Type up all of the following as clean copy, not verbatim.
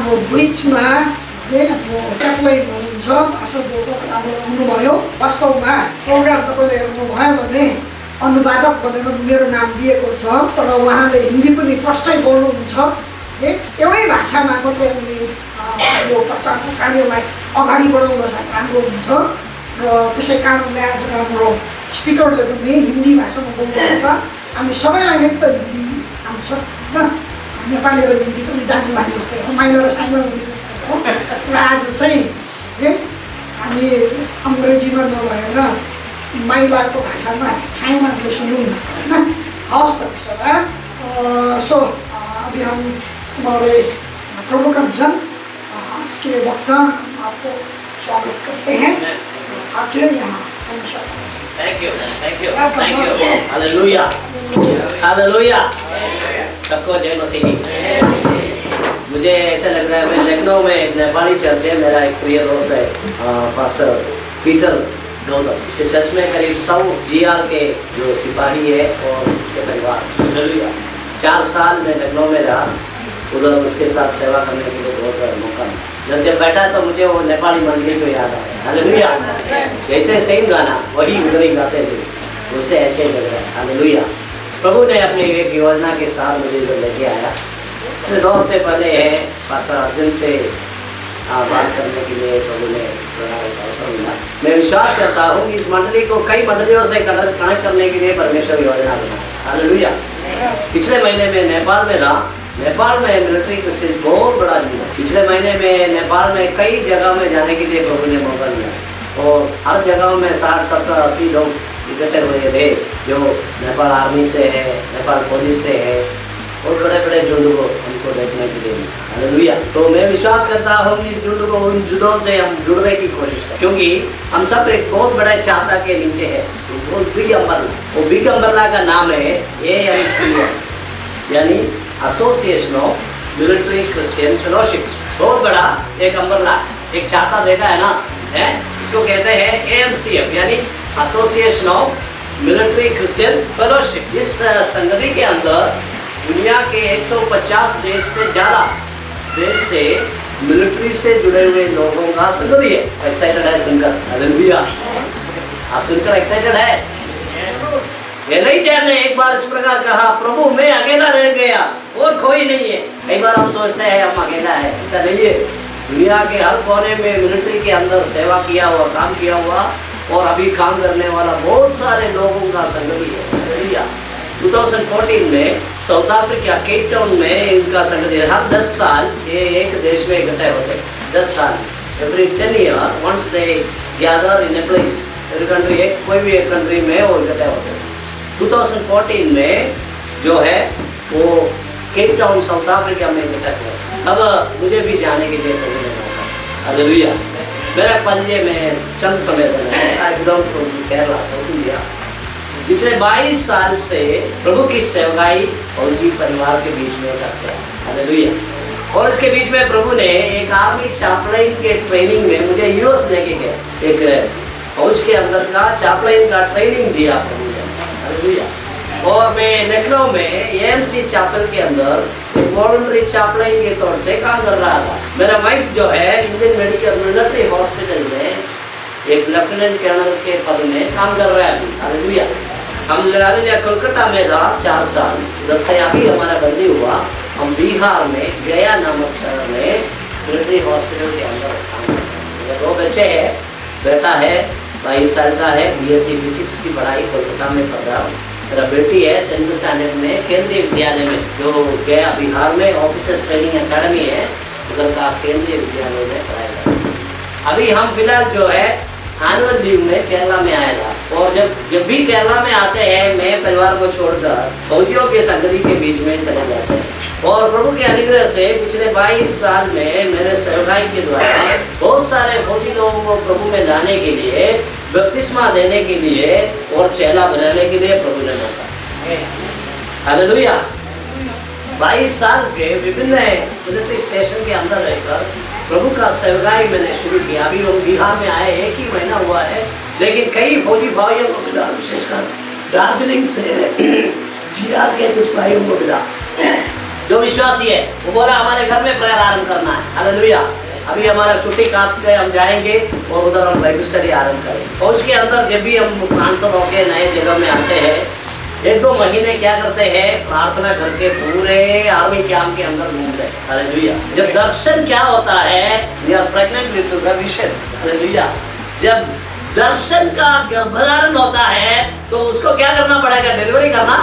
हाम्रो ब्रिजमा ट्याकलाइन हुनुहुन्छ भाषाको आउनुभयो। वास्तवमा प्रोग्राम तपाईँले हेर्नुभयो भने अनुवादक भनेर मेरो नाम दिएको छ, तर उहाँले हिन्दी पनि प्रष्टै बोल्नुहुन्छ। एउटै भाषामा मात्रै उनले यो प्रचारको कार्यलाई अगाडि बढाउन काम गर्नुहुन्छ र त्यसै कारणले आज हाम्रो स्पिकरले पनि हिन्दी भाषामा बोल्नुहुन्छ। हामी सबैलाई नै त हिन्दी आउँछ होइन, नेपाली र हिन्दी पनि दाजुभाइ जस्तै हो, माइलो र साइलो हो। र आज चाहिँ हामी अङ्ग्रेजीमा नभएर माइलाको भाषामा खाइमा सुनौँ होइन। हवस् त त्यसो भए सो अभी हम हमारे प्रभु का जन इसके वक्ता आपको स्वागत करते हैं आके यहाँ। Thank you thank you thank you. Hallelujah hallelujah. सबको जय मसीह। मुझे ऐसा लग रहा है मैं लखनऊ में एक नेपाली चर्च है, मेरा एक प्रिय दोस्त है पास्टर पीटर गौतम, उसके चर्च में करीब 100 GR के जो सिपाही है और उसके परिवार। हालेलुया। 4 साल में लखनऊ में रहा, उधर उसके साथ सेवा करने के लिए बहुत बड़ा मौका मिला। जब बैठा तो मुझे वो नेपाली मंडली को याद आया। हालेलुया। जैसे सेम गाना वही उधर ही गाते थे, उससे ऐसे लग रहा है। हालेलुया। प्रभु ने अपनी एक योजना के साथ मुझे इधर लेके आया। पिछले 2 हफ्ते पहले है पास्टर अर्जुन से बात करने के लिए प्रभु ने इस प्रकार का अवसर मिला। मैं विश्वास करता हूँ कि इस मंडली को कई मंडलियों से कनेक्ट करने के लिए परमेश्वर योजना बना। हालेलुया। पिछले महीने में नेपाल में रहा। नेपाल में मिलिट्री क्रिश्चियंस बहुत बड़ा जीवन। पिछले महीने में नेपाल में कई जगह में जाने के लिए प्रभु ने मौका दिया और हर जगह में 60, 70, 80 लोग इकट्ठे हुए थे जो नेपाल आर्मी से है, नेपाल पुलिस से है, और बड़े बड़े झुंड को हमको देखने के लिए। हालेलुया। तो मैं विश्वास करता हूँ इस झुंड को, उन झुंडों से हम जुड़ने की कोशिश करें, क्योंकि हम सब एक बहुत बड़े छाता के नीचे है। वो बिग अम्ब्रेला, वो बिग अम्ब्रेला का नाम है AMCF यानी association of military Christian fellowship. बहुत बड़ा एक अम्ब्रेला, एक छाता देखा है ना, है इसको कहते हैं AMCF यानी association of military Christian fellowship. इस संगति के अंदर दुनिया के 150 देश से ज़्यादा देश से मिलिट्री से जुड़े हुए लोगों का संगति है। एक्साइटेड है सुनकर? हालेलुया। आप सुनकर एक्साइटेड है? ये नहीं जानने एक बार इस प्रकार कहा, प्रभु मैं अकेला रह गया और कोई नहीं है। कई बार हम सोचते हैं हम अकेला है, ऐसा नहीं है। दुनिया के हर कोने में मिलिट्री के अंदर सेवा किया हुआ, काम किया हुआ और अभी काम करने वाला बहुत सारे लोगों का संगति है। 2014 में साउथ अफ्रीका केप टाउन में इनका संगति है। हर 10 साल ये एक देश में इकट्ठे होते। 10 साल every 10 year once they gather in a place. Every country, एक कोई भी एक कंट्री में वो इकट्ठे होते। 2014 में जो है वो केप टाउन साउथ अफ्रीका में इकट्ठे हुए। अब मुझे भी जाने के लिए प्रभु ने मौका। हालेलुया। मेरे पंजे में चंद समय है। I belong to Kerala, South India. पिछले 22 साल से प्रभु की सेवकाई और उनकी परिवार के बीच में करते हैं। हालेलुया। और इसके बीच में प्रभु ने एक आर्मी चापलाइन के ट्रेनिंग में मुझे यूएस लेके गए। एक फौज के अंदर का चापलाइन का ट्रेनिंग दिया प्रभु ने। हालेलुया। और मैं लखनऊ में AMC चैपल के अंदर एक वॉलंटरी चापलाइन के तौर से काम कर रहा था। मेरा वाइफ जो है इंडियन मेडिकल मिलिट्री हॉस्पिटल में एक लेफ्टिनेंट कर्नल के पद में काम कर रहा है। हालेलुया। हम कोलकाता में था 4 साल, उधर से अभी हमारा बदली हुआ। हम बिहार में गया नामक शहर में मिलिट्री हॉस्पिटल के अंदर काम करते हैं। 2 बच्चे हैं, बेटा है 22 साल का है, BSc फिजिक्स की पढ़ाई कोलकाता में कर रहा हूँ। मेरा बेटी है 10th स्टैंडर्ड में केंद्रीय विद्यालय में, जो गया बिहार में ऑफिसर्स ट्रेनिंग अकेडमी है, उधर का केंद्रीय विद्यालय में पढ़ाई कर रहा हूँ। अभी हम फिलहाल जो है एनुअल लीव में केरला में आया था। और जब भी केरला में आते हैं मैं परिवार को छोड़कर फौजियों के संगति के बीच में चले जाते हैं। और प्रभु के अनुग्रह से पिछले 22 साल में मेरे सेवकाई के द्वारा बहुत सारे फौजी लोगों को प्रभु में लाने के लिए, बपतिस्मा देने के लिए और चेला बनाने के लिए प्रभु ने मौका। हालेलुया। 22 साल के विभिन्न मिलिट्री स्टेशन के अंदर रहकर प्रभु का सेवकाई मैंने शुरू किया। अभी लोग बिहार में आए 1 ही महीना हुआ है, लेकिन कई फौजी भाइयों को मिला, विशेषकर दार्जिलिंग से GR के कुछ भाइयों को मिला जो विश्वासी है वो बोला हमारे घर में प्रेयर आरंभ करना है। हालेलुया। अभी हमारा छुट्टी काट के हम जाएंगे और उधर हम बाइबल स्टडी आरंभ करेंगे। और उसके अंदर जब भी हम ट्रांसफर होके नए जगह में आते हैं, 1-2 महीने क्या करते हैं, प्रार्थना करके पूरे आर्मी कैंप के अंदर घूमते हैं। हालेलुया। जब दर्शन क्या होता है, we are pregnant with the vision. Hallelujah. जब दर्शन का गर्भधारण होता है तो उसको क्या करना पड़ेगा, डिलीवरी करना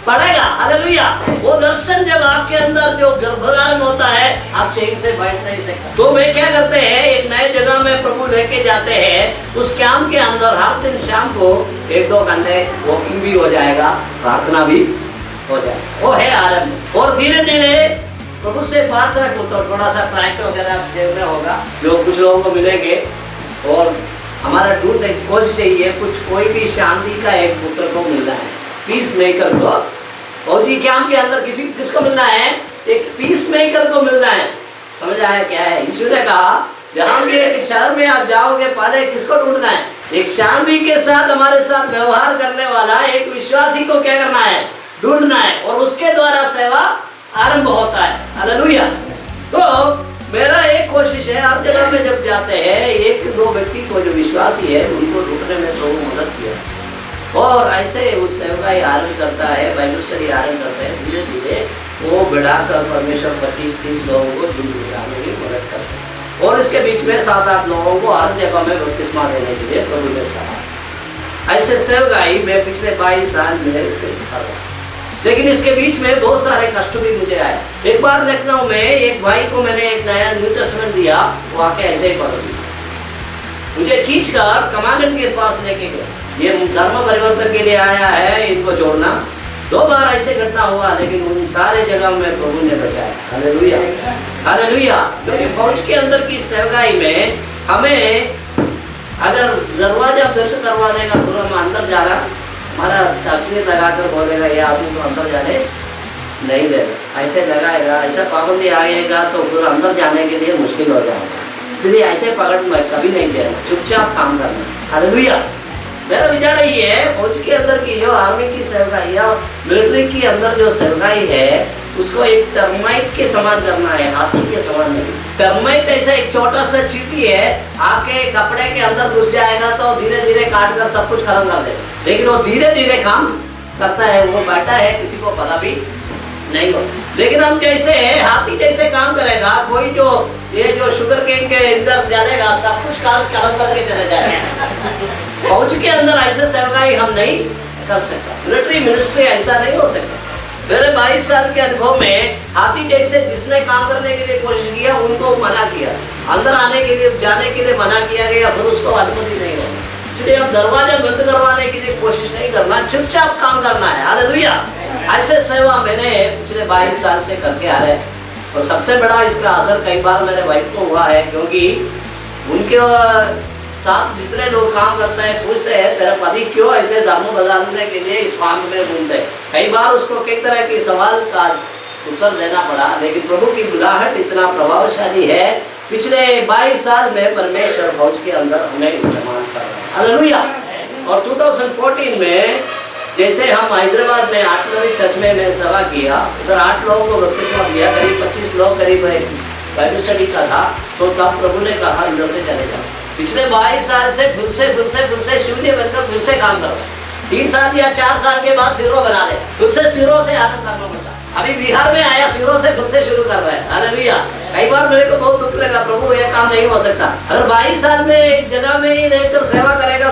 पड़ेगा। हालेलुया। वो दर्शन जब आपके अंदर जो गर्भधारण होता है, आप चैन से बैठ नहीं सकते। तो वे क्या करते हैं, एक नए जगह में प्रभु लेके जाते हैं। उस कैंप के अंदर हर दिन शाम को 1-2 घंटे वॉकिंग भी हो जाएगा, प्रार्थना भी हो जाएगा। वो है आरंभ। और धीरे धीरे प्रभु से प्रार्थना को तो थोड़ा सा ट्रैक्ट वगैरह जेब में होगा, जो कुछ लोगों को मिलेंगे। और हमारा दूध एक कोशिश चाहिए, कुछ कोई भी शांति का एक पुत्र को मिलना है, पीस मेकर को। फौजी कैंप के अंदर किसको मिलना है, एक पीस मेकर को मिलना है। समझ आया क्या है? यीशु ने कहा जहां भी एक शहर में आप जाओगे, पहले किसको ढूंढना है, एक शांति के साथ हमारे साथ व्यवहार करने वाला एक विश्वासी को क्या करना है, ढूंढना है। और उसके द्वारा सेवा आरंभ होता है। हालेलुया। तो मेरा एक कोशिश है, हर जगह में जब जाते हैं 1-2 व्यक्ति को जो विश्वासी है उनको ढूंढने में तो मदद किया। और ऐसे उस सेवकाई आरंभ करता है, बाइबल स्टडी आरंभ करते हैं। धीरे धीरे वो बढ़ाकर परमेश्वर 25-30 लोगों को जुड़ाने की मदद करते हैं। और इसके बीच में 7-8 लोगों को हर जगह में बपतिस्मा देने के लिए प्रभु ने सहा। ऐसे सेवकाई मैं पिछले 22 साल मेरे से कर रहा। लेकिन इसके बीच में बहुत सारे कष्ट भी मुझे आए। एक बार लखनऊ में एक भाई को मैंने एक नया न्यू टेस्टामेंट दिया, वो आके ऐसे ही पढ़ दिया। मुझे खींचकर कमांडेंट के पास लेके गया, ये धर्म परिवर्तन के लिए आया है, इनको छोड़ना। 2 बार ऐसे घटना हुआ, लेकिन उन सारे जगह में प्रभु ने बचाया। हालेलुया। हालेलुया। क्योंकि फौज के अंदर की सेवकाई में हमें अगर दरवाजा बंद करवा देगा, पूरा हम अंदर जाना, हमारा तस्वीर लगाकर बोलेगा ये आदमी को अंदर जाने नहीं देगा, ऐसे लगाएगा, ऐसा पाबंदी आएगा तो फिर अंदर जाने के लिए मुश्किल हो जाएगा। इसलिए ऐसे पकड़ में कभी नहीं देना, चुपचाप काम करना। हालेलुया। मेरा विचार यही है, फौज के अंदर की जो आर्मी की सेवकाई या मिलिट्री के अंदर जो सेवकाई है, उसको एक टर्माइट के समान करना है, हाथी के समान नहीं। टर्माइट ऐसा एक छोटा सा चींटी है, आपके कपड़े के अंदर घुस जाएगा तो धीरे धीरे काट कर सब कुछ खत्म कर देगा, लेकिन वो धीरे धीरे काम करता है। वो बैठा है, किसी को पता भी नहीं होता। लेकिन हम जैसे हाथी जैसे काम करेगा, कोई जो ये जो शुगर केन के अंदर जाएगा, सब कुछ काम खत्म करके चले जाएगा। फौज के अंदर ऐसे सेवकाई हम नहीं कर सकता, मिलिट्री मिनिस्ट्री ऐसा नहीं हो सकता। मेरे 22 साल के अनुभव में हाथी जैसे जिसने काम करने के लिए कोशिश किया, उनको मना किया, अंदर आने के लिए जाने के लिए मना किया गया, फिर उसको अनुमति नहीं होगी। इसलिए हम दरवाजा बंद करवाने के लिए कोशिश नहीं करना, चुपचाप काम करना है। हालेलुया। ऐसे सेवा मैंने पिछले 22 साल से करके आ रहे हैं। और सबसे बड़ा इसका असर कई बार मेरे वाइफ को हुआ है, क्योंकि उनके साथ जितने लोग काम करते हैं पूछते हैं तेरा पति क्यों ऐसे धर्म बदलने के लिए इस फार्म में घूमते हैं। कई बार उसको कई तरह के सवाल का उत्तर देना पड़ा, लेकिन प्रभु की बुलाहट इतना प्रभावशाली है। पिछले 22 साल में परमेश्वर फौज के अंदर हमें इस्तेमाल कर रहा है। हालेलुया। और 2014 में जैसे हम हैदराबाद में आर्टिलरी चर्च में मैं सेवा किया, उधर 8 लोगों को बपतिस्मा दिया, करीब 25 लोग करीब बाइबल स्टडी का था। तो तब प्रभु ने कहा इधर से चले जाओ। पिछले 22 साल से फिर से शून्य बनकर फिर से काम करो। 3 साल या 4 साल के बाद सिरों बना दे, फिर से सिरों से आरंभ करना पड़ता। अभी बिहार में आया, सिरों से फिर से शुरू कर रहे हैं। हालेलुया। कई बार मेरे को बहुत दुख लगा, प्रभु ये काम नहीं हो सकता। अगर 22 साल में एक जगह में ही रहकर सेवा करेगा,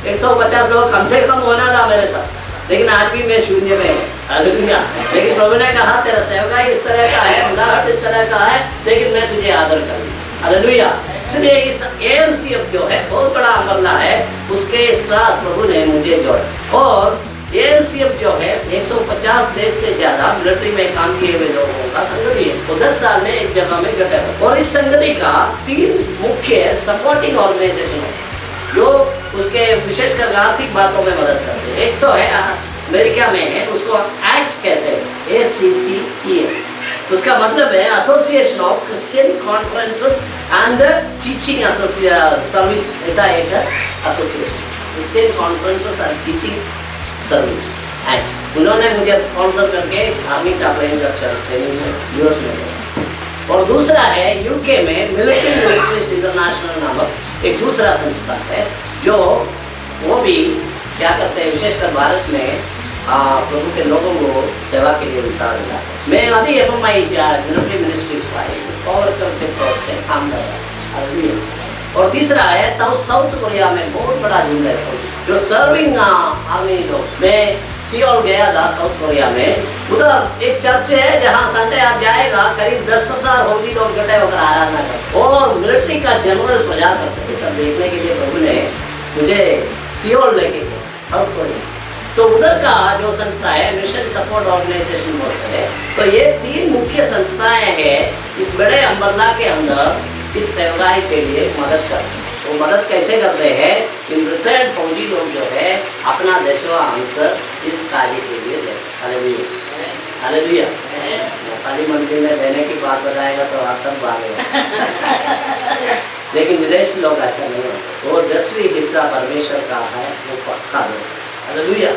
150 लोग कम से कम होना था मेरे साथ, लेकिन आज भी मैं शून्य में है। हालेलुया। लेकिन प्रभु ने कहा तेरा सेवकाई इस तरह का है, बुलाहट इस तरह का है, लेकिन मैं तुझे आदर करूंगा। हालेलुया। इसलिए इस ANCF जो है बहुत बड़ा अमरला है, उसके साथ प्रभु ने मुझे जोड़ा। और ANCF जो है 150 देश से ज्यादा मिलिट्री में काम किए हुए लोगों का संगति है। वो 10 साल में एक जगह में इकट्ठा है। और इस संगति का 3 मुख्य सपोर्टिंग ऑर्गेनाइजेशन है जो उसके विशेषकर आर्थिक बातों में मदद करते हैं। एक तो है अमेरिका में है, उसको ACTS कहते हैं, ACCES। उसका मतलब है association of Christian conferences and teaching service. ऐसा एक association, Christian conferences and teaching service. Thanks. उन्होंने मुझे स्पॉन्सर करके आर्मी चैप्लिन ट्रेनिंग में यूएस में गया। और दूसरा है यूके में मिलिट्री मिनिस्ट्रीज इंटरनेशनल नामक एक दूसरा संस्था है, जो वो भी क्या करते हैं, विशेषकर भारत में प्रभु के लोगों को सेवा के लिए विचार मिला। मैं अभी MMI मिलिट्री मिनिस्ट्रीज का पावर के तौर से काम कर रहा हूँ। और तीसरा है तब साउथ कोरिया में बहुत बड़ा झुंड है जो सर्विंग आर्मी लोग। मैं सियोल गया था साउथ कोरिया में, उधर एक चर्च है जहाँ संडे आप जाएगा करीब 10,000 होगी लोग इकट्ठे होकर आराधना करते और मिलिट्री का जनरल प्रचार करते हैं। सब देखने के लिए प्रभु ने मुझे सियोल लेके गया साउथ कोरिया। तो उधर का जो संस्था है मिशन सपोर्ट ऑर्गेनाइजेशन बोलते हैं। तो ये 3 मुख्य संस्थाएं हैं इस बड़े अम्ब्रेला के अंदर इस सेवाई के लिए मदद करते हैं। वो मदद कैसे करते हैं? इन रिटायर्ड फौजी लोग जो है अपना देशवांश इस कार्य के लिए देते हैं। Hallelujah, hallelujah. नेपाली मंदिर में देने की बात बताएगा तो आप सब भागेगा। लेकिन विदेशी लोग ऐसा नहीं होते, वो 10वीं हिस्सा परमेश्वर का है, वो पक्का दो। हालेलुया।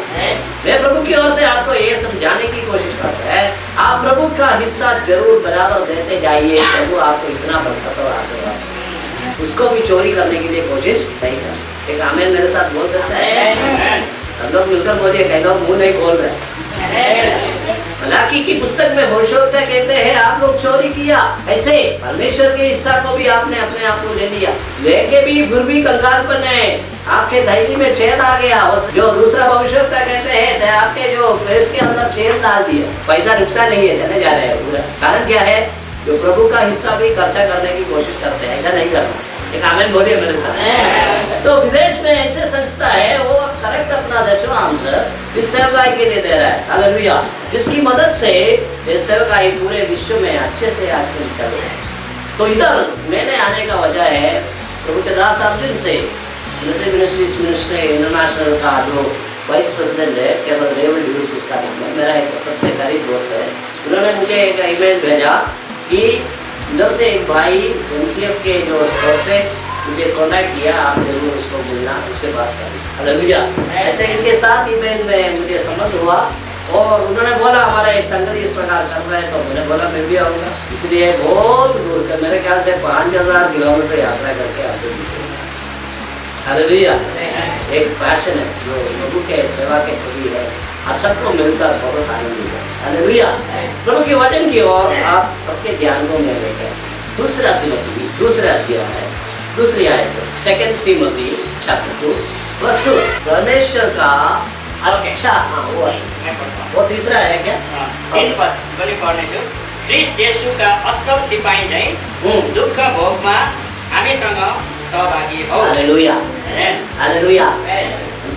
मैं प्रभु की ओर से आपको ये समझाने की कोशिश करता है, आप प्रभु का हिस्सा जरूर बराबर देते जाइए। प्रभु आपको इतना बरकत और आशीर्वाद, उसको भी चोरी करने के लिए कोशिश नहीं कर। एक आमेन मेरे साथ बोल सकता है? सब लोग मिलकर बोलिए, कई लोग मुंह नहीं खोल रहे। मलाकी की पुस्तक में भविष्यवक्ता कहते हैं आप लोग चोरी किया, ऐसे परमेश्वर के हिस्सा को भी आपने अपने आप को ले लिया, लेके भी फिर भी कंगालपन है, आपके धैर्य में छेद आ गया। जो दूसरा भविष्यवक्ता कहते हैं आपके जो प्रेस के अंदर छेद डाल दिया, पैसा रुकता नहीं है, चले जा रहे हैं पूरा। कारण क्या है? जो प्रभु का हिस्सा भी खर्चा करने की कोशिश करते हैं, ऐसा नहीं करना। एक आमेन बोलिए मेरे साथ। तो विदेश में ऐसे संस्था है वो करेक्ट अपना दशमांश इस सेवकाई के लिए दे रहा है। हालेलुया। जिसकी मदद से ये सेवकाई पूरे विश्व में अच्छे से आजकल चल रही है। तो इधर मैंने आने का वजह है प्रभु के दास अर्जुन से मिलिट्री मिनिस्ट्रीज मिनिस्ट्री इंटरनेशनल का जो वाइस प्रेसिडेंट है केवल डेविड ह्यूज उसका नाम है, मेरा एक सबसे करीब दोस्त है। उन्होंने मुझे एक ईमेल भेजा कि इधर से एक भाई MCF के जो स्टोर से मुझे कॉन्टैक्ट किया, आप जरूर उसको मिलना, उससे बात करना। हालेलुया। ऐसे इनके साथ ईमेल में मुझे संबंध हुआ और उन्होंने बोला हमारा एक संगति इस प्रकार कर रहा है, तो मैंने बोला मैं भी आऊँगा। इसलिए बहुत दूर का मेरे ख्याल से 5,000 किलोमीटर यात्रा करके आते हैं। हालेलुया। एक पैशन है जो प्रभु के सेवा के प्रति है, आप सबको मिलकर बहुत आनंद मिला। हालेलुया। प्रभु के वचन की ओर आप सबके ध्यान को मैं लेकर दूसरा तिमोथी दूसरा अध्याय है, दूसरी आयत 2 तिमोथी चैप्टर 2:2 परमेश्वर का अच्छा वो तीसरा है क्या? ख्रीष्ट येशूका असल सिपाही चाहिँ दुःख भोगमा हामीसँग सहभागी हो। Hallelujah, hallelujah.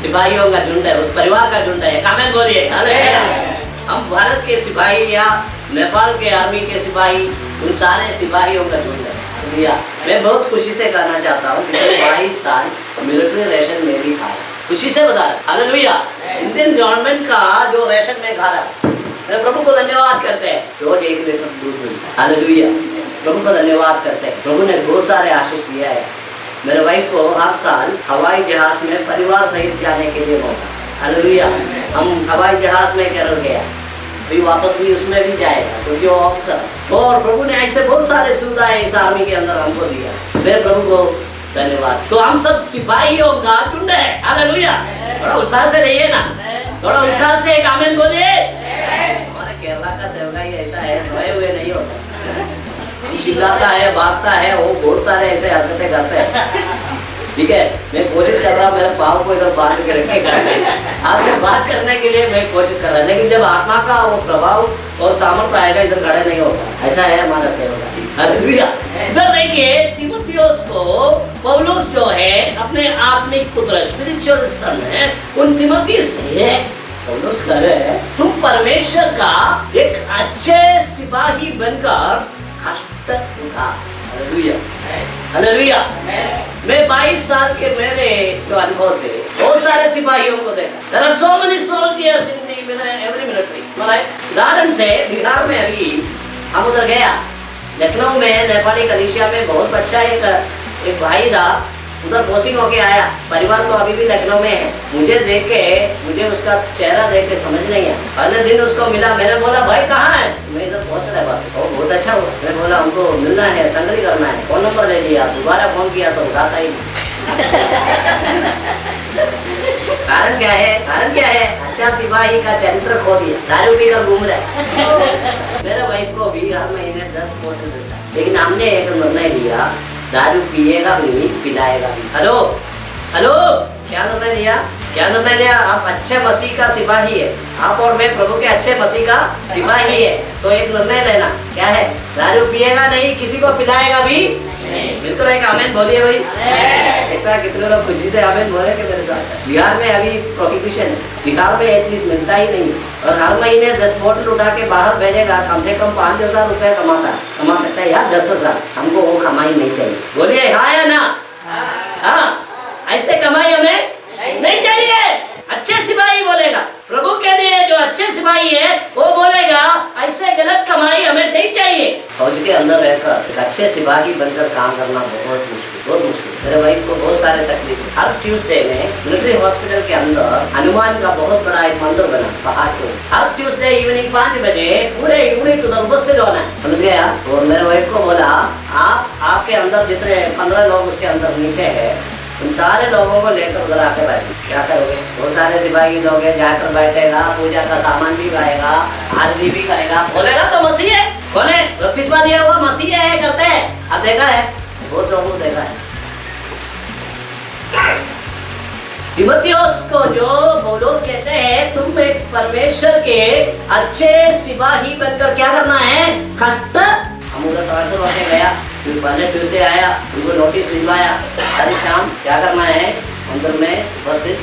सिपाहियों का झुंड है, उस परिवार का झुंड है। आमीन बोलिए। हालेलुया। हम भारत के सिपाही या नेपाल के आर्मी के सिपाही, उन सारे सिपाहियों का झुंड है। हालेलुया। मैं बहुत खुशी से कहना चाहता हूँ 22 साल मिलिट्री रेशन में भी खाया, खुशी से बता रहा। हालेलुया। इंडियन गवर्नमेंट का जो रेशन में खा रहा, मैं प्रभु को धन्यवाद करते हैं, रोज 1 लीटर दूध मिलता है। हालेलुया। प्रभु को धन्यवाद करते हैं, प्रभु ने बहुत सारे आशीष दिया है। मेरे वाइफ को हर साल हवाई जहाज में परिवार सहित जाने के लिए मौका। हालेलुया। हम हवाई जहाज में केरल गया, अभी वापस भी उसमें भी जाएगा क्योंकि वो ऑफिसर। और प्रभु ने ऐसे बहुत सारे सुविधाएं इस आर्मी के अंदर हमको दिया, मैं प्रभु को धन्यवाद। तो हम सब सिपाहियों का झुंड है। हालेलुया। थोड़ा उत्साह से रहिए ना, थोड़ा उत्साह से एक आमीन बोलिए। हमारे केरला का सेवकाई ऐसा है, सोए हुए नहीं होता, चिल्लाता है, भागता है, वो बहुत सारे ऐसे हरकतें करते हैं। ठीक है, मैं कोशिश कर रहा हूँ मेरे पाँव को इधर बांध के रखे करते, आपसे बात करने के लिए मैं कोशिश कर रहा हूँ, लेकिन जब आत्मा का वो प्रभाव और सामर्थ्य आएगा इधर खड़े नहीं होता। ऐसा है हमारा सेवकाई। हालेलुया। इधर देखिए तीमुथियुस को पौलुस जो है अपने आत्मिक पुत्र स्पिरिचुअल सन है, उन तीमुथी से पौलुस कह रहे हैं तुम परमेश्वर का एक अच्छे सिपाही बनकर कष्ट उठा। Hallelujah, hallelujah. मैं 22 साल के मेरे जो अनुभव से बहुत सारे सिपाहियों को देखा। There are so many soldiers in every military। उदाहरण से बिहार में अभी हम उधर गया, लखनऊ में नेपाली कलीसिया में बहुत अच्छा एक भाई था, उधर पोस्टिंग होके आया, परिवार तो अभी भी लखनऊ में है। मुझे उसका चेहरा देख के समझ नहीं आया। पहले दिन उसको मिला, मैंने बोला भाई कहाँ है? मैं इधर पहुँच रहा है बस। ओ बहुत अच्छा हुआ। मैं बोला हमको मिलना है, संगति करना है। फोन नंबर ले लिया, दोबारा फोन किया तो उठाता ही नहीं। कारण क्या है? कारण क्या है? अच्छा सिपाही का चरित्र खो दिया, दारू पीकर घूम रहा है। मेरे वाइफ को भी हर महीने 10 बोतल देता है, लेकिन हमने एक निर्णय लिया, दारू पिएगा भी नहीं, पिलाएगा भी। हेलो हेलो, क्या निर्णय लिया? क्या निर्णय लिया? आप अच्छे मसीह का सिपाही है, आप और मैं प्रभु के अच्छे मसीह का सिपाही है। तो एक निर्णय लेना, क्या है? दारू पिएगा नहीं, किसी को पिलाएगा भी नहीं। बिल्कुल एक आमीन बोलिए भाई। देखता है कितने लोग खुशी से आमीन बोलेंगे मेरे साथ। बिहार में अभी प्रोहिबिशन है, बिहार में ये चीज मिलता ही नहीं, और हर महीने 10 बोतल उठा के बाहर भेजेगा, कम से कम 5,000 रुपए कमा सकता है यार, 10,000। हमको वो कमाई नहीं चाहिए। बोलिए हाँ या ना? हाँ, ऐसे कमाई हमें नहीं चाहिए। अच्छे सिपाही बोलेगा, प्रभु के लिए जो अच्छे सिपाही है वो बोलेगा ऐसे गलत कमाई हमें नहीं चाहिए। फौज के अंदर रहकर एक अच्छे सिपाही बनकर काम करना बहुत मुश्किल, बहुत मुश्किल। मेरे भाई को बहुत सारे तकलीफ। हर ट्यूसडे में मिलिट्री हॉस्पिटल के अंदर हनुमान का बहुत बड़ा एक मंदिर बना पहाड़ को। हर ट्यूसडे इवनिंग 5 बजे पूरे यूनिट उधर उपस्थित होना है, समझ गया? और मेरे वाइफ को बोला आपके अंदर जितने 15 लोग उसके अंदर नीचे है, उन सारे लोगों को लेकर उधर आके बैठे। क्या करोगे? बहुत सारे सिपाही लोग हैं, जाकर बैठेगा, पूजा का सामान भी खाएगा, आरती भी करेगा, बोलेगा तो मसीह है। कौन है? बपतिस्मा दिया हुआ मसीह है, करते हैं। आप देखा है? बहुत लोगों को देखा है। तीमुथियुस को जो पौलुस कहते हैं तुम एक परमेश्वर के अच्छे सिपाही बनकर क्या करना है? कष्ट। हम उधर ट्रांसफर होके गया, फिर पहले ट्यूसडे आया, उनको नोटिस भिजवाया, हर शाम क्या करना है? मंदिर में उपस्थित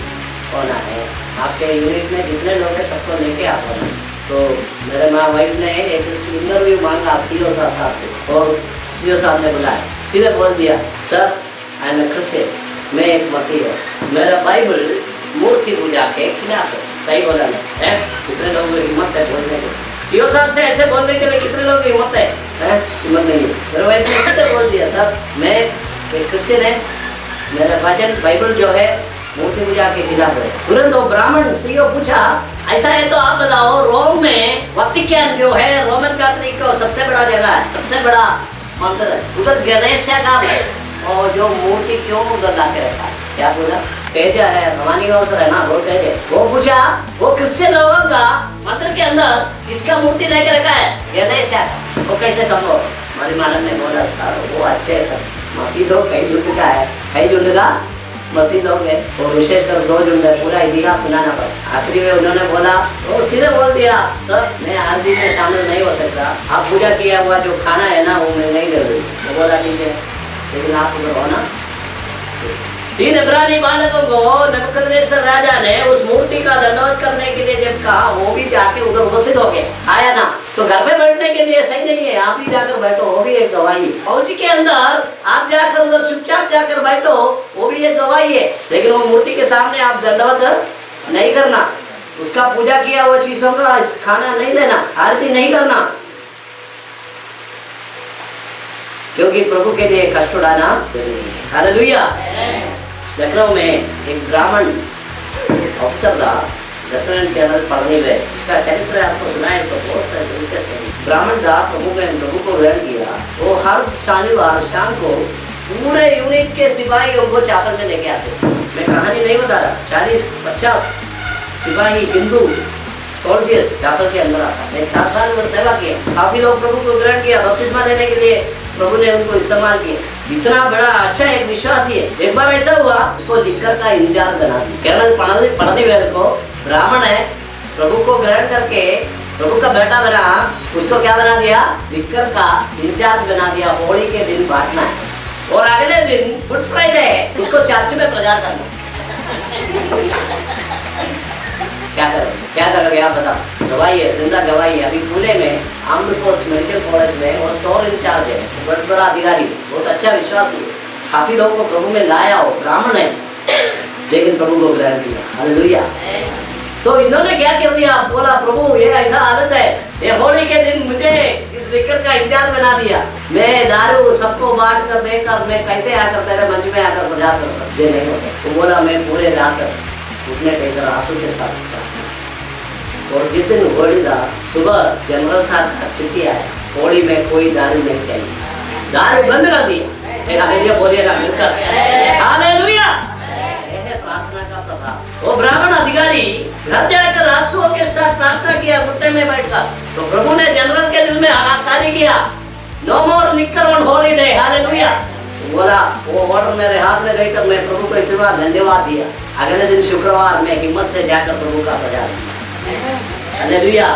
होना है। आपके यूनिट में जितने लोग हैं सबको लेके आप होना। तो मेरे माँ वाइफ ने एक इंटरव्यू मांगा सीओ साहब से, और सीओ साहब ने बुलाया, सीधे बोल दिया sir I am a Christian, मैं एक मसीह हूँ, मेरा बाइबल मूर्ति पूजा के खिलाफ है। सही बोला ना? कितने लोगों को हिम्मत है बोलने की? सीओ साहब से ऐसे बोलने के लिए कितने लोगों की हिम्मत है? हिम्मत नहीं है। मेरे वाइफ ने सीधे बोल दिया सर मैं एक क्रिश्चियन है, मेरा वचन बाइबल जो है मूर्ति पूजा के खिलाफ है। तुरंत वो ब्राह्मण सीओ पूछा ऐसा है तो आप बताओ, रोम में वतिकन जो है रोमन कैथोलिक का सबसे बड़ा जगह है, सबसे बड़ा मंदिर है, उधर गणेश का और जो मूर्ति क्यों उधर ला के रखा है? क्या बोला? तेजा है, भवानी का अवसर है ना, वो तेज है। वो पूछा वो क्रिश्चियन लोगों का मंदिर के अंदर किसका मूर्ति लेके रखा है? गणेश का। वो कैसे संभव? हमारी मैडम ने बोला सर वो अच्छे सर मसीह लोग कई झुंड का है, कई झुंड का मसीह लोग है, और विशेषकर 2 झुंड है, पूरा इतिहास सुनाना पड़ा। आखिरी में उन्होंने बोला, वो सीधे बोल दिया सर मैं आरती में शामिल नहीं हो सकता, आप पूजा किया हुआ जो खाना है ना वो मैं नहीं दे दूँ। वो बोला ठीक है, लेकिन आप उधर हो ना। 3 इब्रानी बालकों को नबूकदनेस्सर राजा ने उस मूर्ति का दंडवत करने के लिए जब कहा, वो भी जाके उधर उपस्थित हो गए, आया ना। तो घर में बैठने के लिए सही नहीं है, आप ही जाकर बैठो, वो भी एक गवाही। फौज के अंदर आप जाकर उधर चुपचाप जाकर बैठो, वो भी एक गवाही है। लेकिन वो मूर्ति के सामने आप दंडवत नहीं करना, उसका पूजा किया हुआ चीजों का खाना नहीं लेना, आरती नहीं करना, क्योंकि प्रभु के लिए कष्ट उठाना। हालेलुया। लखनऊ में एक ब्राह्मण ऑफिसर था, लेफ्टिनेंट जनरल पढ़ने गए, उसका चरित्र आपको सुनाए तो बहुत दिलचस्प है। ब्राह्मण था, प्रभु को ग्रहण किया। वो हर शनिवार शाम को पूरे यूनिट के सिपाही उनको चाकर में लेके आते। मैं कहानी नहीं बता रहा, 40-50 सिपाही हिंदू सोल्जर्स चाकर के अंदर आता। मैं 4 साल उधर सेवा किया, काफी लोग प्रभु को ग्रहण किया, बपतिस्मा लेने के लिए प्रभु ने उनको इस्तेमाल किया। इतना बड़ा अच्छा एक विश्वासी है। एक बार ऐसा हुआ, उसको लिकर का इंचार्ज बना दिया। कर्नल पढ़ने को ब्राह्मण है, प्रभु को ग्रहण करके प्रभु का बेटा बना, उसको क्या बना दिया? लिकर का इंचार्ज बना दिया। होली के दिन बांटना है, और अगले दिन गुड फ्राइडे है, उसको चर्च में प्रचार करना। क्या करोगे आप बताओ? गवाही है, जिंदा गवाही है। अभी पुणे में आर्म्ड फोर्स मेडिकल कॉलेज में वो स्टोर इंचार्ज है, बहुत बड़ा अधिकारी, बहुत अच्छा विश्वासी है, काफी लोगों को प्रभु में लाया हो, ब्राह्मण है, लेकिन प्रभु को ग्रहण किया। हालेलुया। तो इन्होंने क्या कर दिया, बोला प्रभु ये ऐसा हालत है, ये होली के दिन मुझे इस लिकर का इंतजार बना दिया, मैं दारू सबको बांट कर देकर मैं कैसे आकर तेरे मंच में आकर प्रचार कर सकता, ये नहीं हो सकता। तो बोला मैं पूरे रात उठने टेकर आंसू के साथ। और जिस दिन होली था सुबह जनरल साहब का छुट्टी आया, होली में कोई दारू नहीं चाहिए, दारू बंद कर दिया। एक हालेलुया बोलिएगा मिलकर, हालेलुया। यह है प्रार्थना का प्रभाव। वो ब्राह्मण अधिकारी घर जाकर आंसुओं के साथ प्रार्थना किया घुटने में बैठकर, तो प्रभु ने जनरल के दिल में आगाकारी किया, no more liquor on holiday, hallelujah. बोला वो ऑर्डर मेरे हाथ में देकर मैं प्रभु को इतना धन्यवाद दिया। अगले दिन शुक्रवार में हिम्मत से जाकर प्रभु का प्रचार किया, हालेलुया।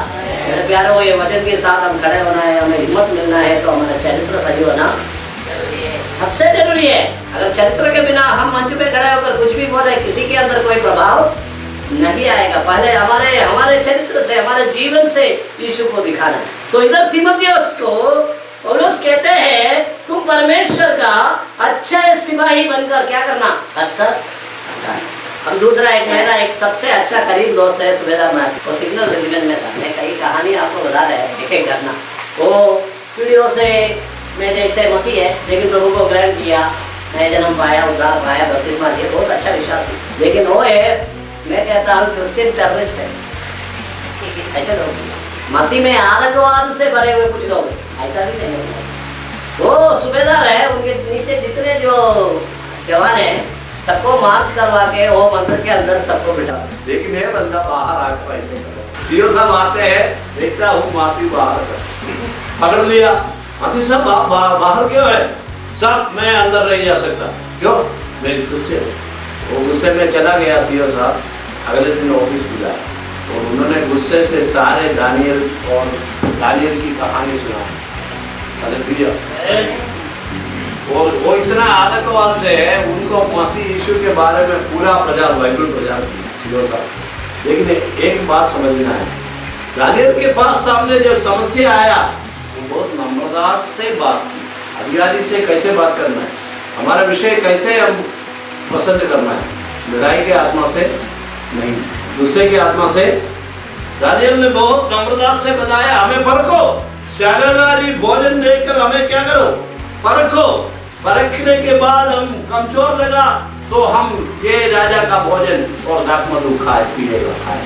मेरे प्यारों, ये वचन के साथ हम खड़े होना है, हमें हिम्मत मिलना है, तो हमारा चरित्र सही होना सबसे जरूरी है। अगर चरित्र के बिना हम मंच पे खड़े होकर कुछ भी बोले, किसी के अंदर कोई प्रभाव नहीं आएगा। पहले हमारे चरित्र से, हमारे जीवन से यीशु को दिखाना है। तो इधर तीमुथियुस को पौलुस कहते हैं तुम परमेश्वर का अच्छा सिपाही बनकर क्या करना, कष्ट। हम दूसरा मेरा एक सबसे अच्छा करीब दोस्त है सुबेदार मैथ, वो सिग्नल रेजिमेंट में था। मैं कई कहानी आपको बता रहे हैं, एक घटना। वो पीढ़ियों से मैं जैसे मसीह है, लेकिन प्रभु को ग्रहण किया, नए जन्म पाया, उद्धार पाया, बपतिस्मा दिया, बहुत अच्छा विश्वास है। लेकिन वो है, मैं कहता हूँ क्रिश्चियन टेररिस्ट है। ऐसे लोग मसीह में आतंकवाद से भरे हुए कुछ लोग, ऐसा भी नहीं होना चाहिए। वो सुबेदार है, उनके नीचे जितने जो जवान है सबको मार्च करवा के वो मंदिर के अंदर सबको बिठा, लेकिन ये बंदा बाहर आकर ऐसे कर, सीओ साहब आते हैं, देखता हूँ माफी बाहर पकड़ लिया। माफी साहब बाहर क्यों है? साहब मैं अंदर नहीं जा सकता। क्यों? मैं गुस्से हूँ। वो गुस्से में चला गया सीओ साहब। अगले दिन ऑफिस बुलाया और उन्होंने गुस्से से सारे दानियल की कहानी सुनाई। और वो इतना आतंकवाद से है, उनको मसीह यीशु के बारे में पूरा प्रचार, बाइबल प्रचार किया सीओ साहब। लेकिन एक बात समझना है, दानियल के पास सामने जब समस्या आया, वो बहुत नम्रता से बात की। अधिकारी से कैसे बात करना है, हमारा विषय कैसे हम पसंद करना है, लड़ाई के आत्मा से नहीं, गुस्से की आत्मा से। दानियल ने बहुत नम्रता से बताया, हमें परखो, शाकाहारी भोजन देकर हमें क्या करो, परखो। परखने के बाद हम कमजोर लगा तो हम ये राजा का भोजन और दाखमधु खाए पिएगा खाए।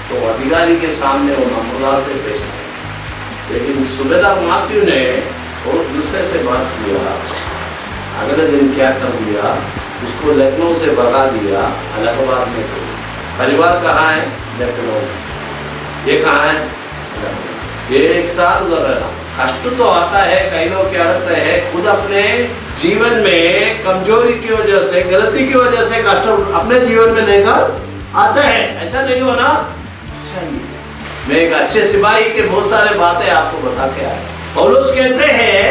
तो अधिकारी के सामने वो नम्रता से पेश आए। लेकिन सुबेदार मात्यु ने बहुत गुस्से से बात किया। अगले दिन क्या कर दिया, उसको लखनऊ से भगा दिया, इलाहाबाद में। परिवार कहाँ है? लखनऊ। ये कहाँ है? ये एक साल उधर रहना। कष्ट तो आता है, कई लोग क्या करते हैं, खुद अपने जीवन में कमजोरी की वजह से, गलती की वजह से कष्ट अपने जीवन में लेकर आते हैं। ऐसा नहीं होना चाहिए। मैं एक अच्छे सिपाही के बहुत सारे बातें आपको बता के आया। पौलुस कहते हैं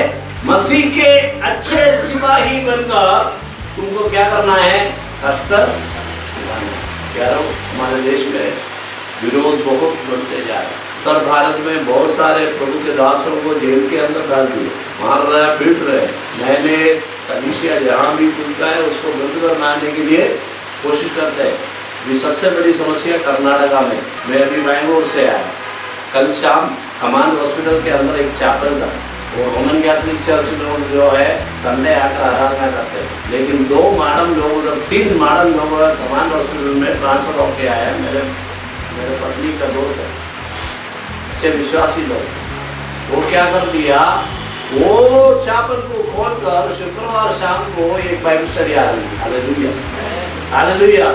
मसीह के अच्छे सिपाही बनकर तुमको क्या करना है, कष्ट। कह रहा हूँ हमारे देश में विरोध बहुत बढ़ते जा रहे हैं। उत्तर भारत में बहुत सारे प्रभु के दासों को जेल के अंदर डाल दिए, मार रहे, पीट रहे। मैंने कलीसिया जहाँ भी खुलता है उसको बंद करवाने के लिए कोशिश करते हैं। ये सबसे बड़ी समस्या कर्नाटका में। मैं अभी बैंगलोर से आया, कल शाम कमांड हॉस्पिटल के अंदर एक चैपल था, वो रोमन कैथोलिक चर्च लोग जो है संडे आकर आराधना करते हैं। लेकिन 2 मॉडर्न लोग, 3 मॉडर्न लोग कमांड हॉस्पिटल में ट्रांसफर होकर आया। मेरे पत्नी का दोस्त है, अच्छे विश्वासी लोग। वो क्या कर दिया, वो चैपल को खोलकर शुक्रवार शाम को एक बाइबल स्टडी आ रही थी। Hallelujah, hallelujah.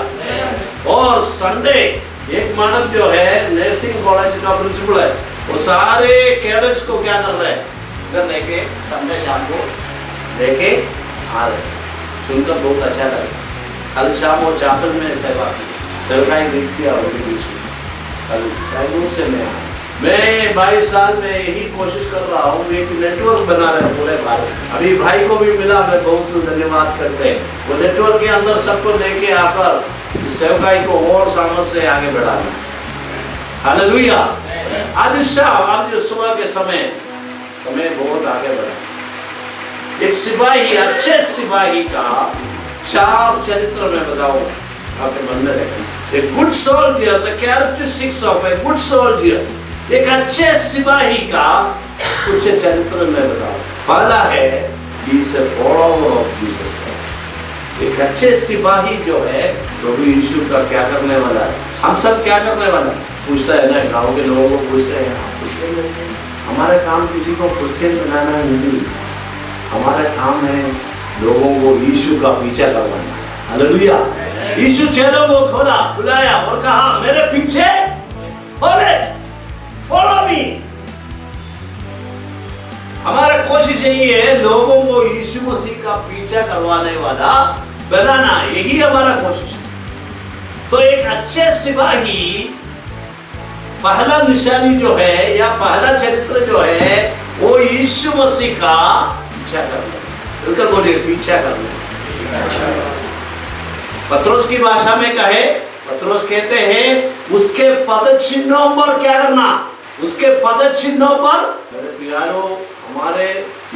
और संडे एक मानव जो है नर्सिंग कॉलेज का प्रिंसिपल है, वो सारे कैडेट्स को क्या कर रहे हैं, इधर लेके संडे शाम को लेके आ रहे। सुनकर बहुत अच्छा लगा। कल शाम वो चैपल में सेवा की, सेवकाई देखती है और बीच में। कल बैंगलोर से मैं 22 साल में यही कोशिश कर रहा हूँ, एक नेटवर्क बना रहे हैं पूरे भारत। अभी भाई को भी मिला, मैं बहुत धन्यवाद करते हैं। वो नेटवर्क के अंदर सबको लेके आकर इस सेवकाई को और सामर्थ से आगे बढ़ाना। हालेलुया। आज शाम, आज सुबह के समय बहुत आगे बढ़ा। एक सिपाही, अच्छे सिपाही का 4 चरित्र में बताओ, आपके मन में रखें। A good soldier, the characteristics of a good soldier, एक अच्छे सिपाही का कुछ चरित्र में बताओ। पहला है he is a follower of Jesus Christ। एक अच्छे सिपाही जो है प्रभु यीशु का क्या करने वाला है? हम सब क्या करने वाला है? पूछता है ना, गाँव के लोगों को पूछते हैं, हमारे काम किसी को क्रिश्चियन बनाना नहीं, हमारा काम है लोगों को यीशु का पीछा करवाना। हालेलुया। यीशु चेलों को खोला, बुलाया और कहा मेरे पीछे फॉलो मी। हमारा कोशिश यही है लोगों को यीशु मसीह का पीछा करवाने वाला बनाना, यही हमारा कोशिश है। तो एक अच्छे सिपाही पहला निशानी जो है या पहला चरित्र जो है वो यीशु मसीह का पीछा करना। बिल्कुल बोलिए, पीछा करना। पत्रोस की भाषा में कहे, पत्रोस कहते हैं उसके पद चिन्हों पर क्या करना? उसके पद चिन्हों पर। मेरे प्यारों, हमारे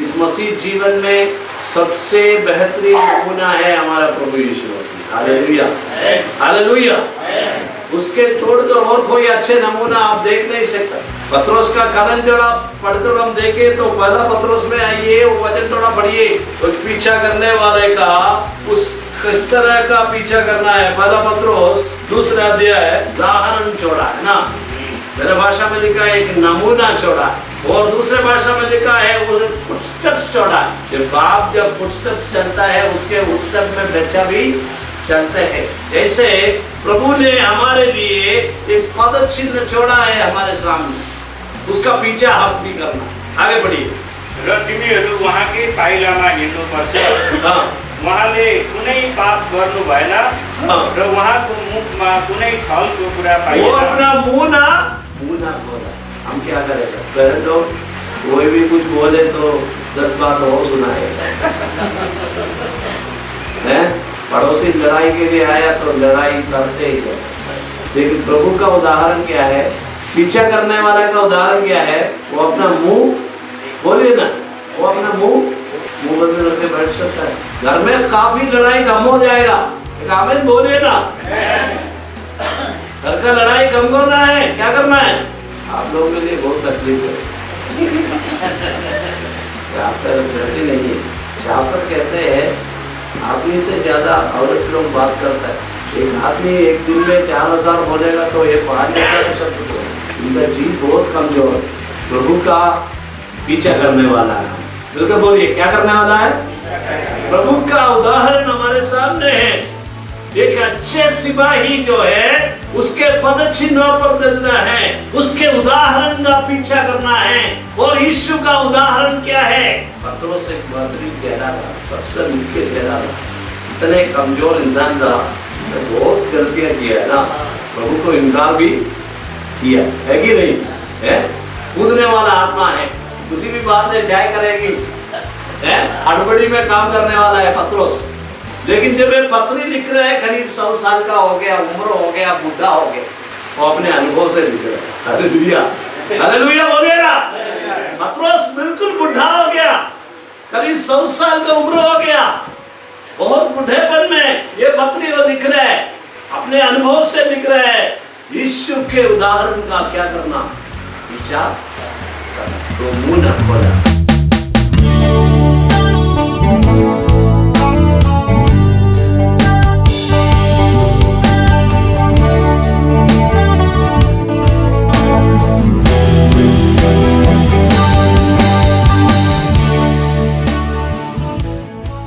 इस मसीह जीवन में सबसे बेहतरीन नमूना है हमारा प्रभु यीशु मसीह। Hallelujah, hallelujah. उसके तोड़कर और कोई अच्छे नमूना आप देख नहीं सकता। पत्रोस का कथन जरा पढ़कर हम देखें तो पहला पत्रोस में आइए, वो वचन थोड़ा पढ़िए। तो पीछा करने वाले का उस किस तरह का पीछा करना है? पहला पत्रोस दूसरा अध्याय उदाहरण छोड़ा है ना, मेरे भाषा में लिखा है एक नमूना छोड़ा है, और दूसरे भाषा में लिखा है वो फुटस्टेप्स छोड़ा है। जब बाप जब फुटस्टेप्स चलता है उसके फुटस्टेप में बच्चा भी चलते हैं। जैसे प्रभु ने हमारे लिए एक पद चिन्ह छोड़ा है हमारे सामने, उसका पीछा हम भी करना। आगे बढ़िए। र तिमीहरू उहाँकै पाइलामा हिँड्नुपर्छ। उहाँले कुनै पाप गर्नु भएन र उहाँको मुखमा कुनै छलको कुरा वो पाइएन। अपना मुंह ना बोला। हम क्या करेगा? पहले तो कोई भी कुछ बोले तो 10 बात और सुनाएगा। पड़ोसी लड़ाई के लिए आया तो लड़ाई करते ही है। लेकिन प्रभु का उदाहरण क्या है? पीछा करने वाला का उदाहरण क्या है? वो अपना मुंह, बोलिए ना, वो अपना मुंह बंद करके बैठ सकता है। घर में काफी लड़ाई कम हो जाएगा। आमीन बोलिए ना। घर का लड़ाई कम करना है, क्या करना है? आप लोगों के लिए बहुत तकलीफ है। आपका नहीं है। शास्त्र कहते हैं आदमी से ज्यादा औरत लोग बात करता है। एक आदमी एक दिन में 4000 बोलेगा तो ये 5000 शब्द बोले। इनका जीव बहुत कमजोर। प्रभु का पीछा करने वाला है। बिल्कुल बोलिए, क्या करने वाला है? प्रभु का उदाहरण हमारे सामने है। एक अच्छे सिपाही जो है उसके पद चिन्हों पर चलना है, उसके उदाहरण का पीछा करना है। और यीशु का उदाहरण क्या है? पत्रोस एक बेहतरीन चेहरा था, सबसे मुख्य चेहरा था। इतने कमजोर इंसान था, बहुत गलतियां किया है ना, प्रभु को इनकार भी किया है कि नहीं है? कूदने वाला आत्मा है, किसी भी बात से जय करेगी, हड़बड़ी में काम करने वाला है पत्रोस। लेकिन जब ये पत्री लिख रहे हैं, करीब 100 साल का हो गया, उम्र हो गया, बुढ़ा हो गया, वो अपने अनुभव से लिख रहे हैं। हालेलुया, हालेलुया बोलिए ना। पत्रोस बिल्कुल बुढ़ा हो गया, करीब 100 साल का उम्र हो गया, बहुत बुढ़ेपन में ये पत्री वो लिख रहे हैं, अपने अनुभव से लिख रहे हैं। यीशु के उदाहरण का क्या करना? विचार, तो मुंह न खोला।